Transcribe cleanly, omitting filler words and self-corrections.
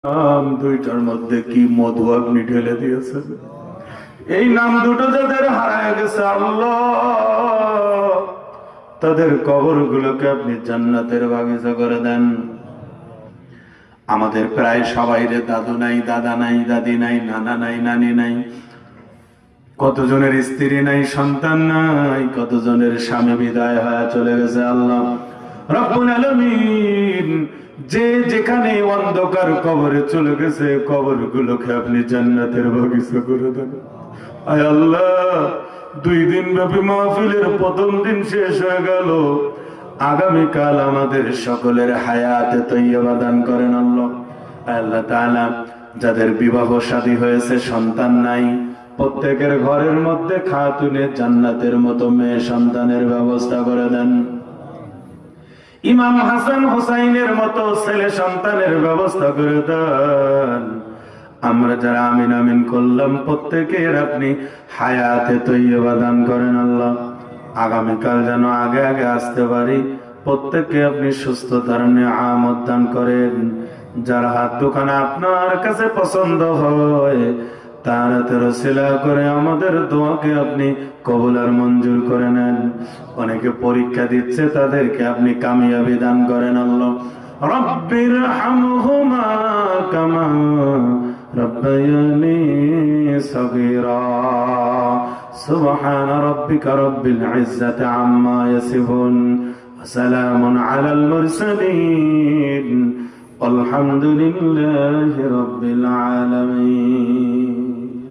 নাম দুইটার মধ্যে কি মধু আপনি ঢেলে দিয়েছেন। এই নাম দুটো যাদের হারায় গেছে আল্লাহ, তাদের কবর গুলোকে আপনি জান্নাতের বাগিচা করে দেন। আমাদের প্রায় সবাই দাদু নাই, দাদা নাই, দাদি নাই, নানা নাই, নানি নাই, কতজনের স্ত্রী নাই, সন্তান নাই, কতজনের স্বামী বিদায় হয়ে চলে গেছে। আল্লাহ রব্বুল আলামিন, যে যেখানে অন্ধকার কবরে চলে গেছে, কবর গুলোকে আপনি জান্নাতের বাগিচা করে দেন। আয় আল্লাহ, 2 দিন ব্যাপী মাহফিলের প্রথম দিন শেষ হয়ে গেল, আগামীকাল আমাদের সকলের হায়াতে তৈয়বা দান করেন আল্লাহ। আল্লাহ তাআলা, যাদের বিবাহ শাদী হয়েছে, সন্তান নাই, প্রত্যেকের ঘরের মধ্যে খাতুনে জান্নাতের মতো মেয়ে সন্তানের ব্যবস্থা করে দেন। ইমাম হাসান হুসাইনের মতো ছেলে সন্তানের ব্যবস্থা করে দেন। আমরা যারা আমিন আমিন করলাম, প্রত্যেকের আপনি হায়াতে তৈয়বা দান করেন আল্লাহ। আগামীকাল যেন আগে আগে আসতে পারি, প্রত্যেককে আপনি সুস্থতার নিয়ামত দান করেন। যার হাত দোকানে আপনার কাছে পছন্দ হয়, তার হাতে রসিলা করে আমাদের দোয়াকে আপনি কবুল আর মঞ্জুর করে নেন। অনেকে পরীক্ষা দিচ্ছে, তাদেরকে আপনি কামিয়াবি দান করেন আল্লাহ। রব্বির হামহুমা কামা রব্বায়ানি সগীরা। সুবহান রাব্বিকা রব্বিল ইজ্জাতি আম্মা ইয়াসিফুন ওয়া সালামুন আলাল মুরসালিন। আলহামদুলিল্লাহি রাব্বিল আলামিন।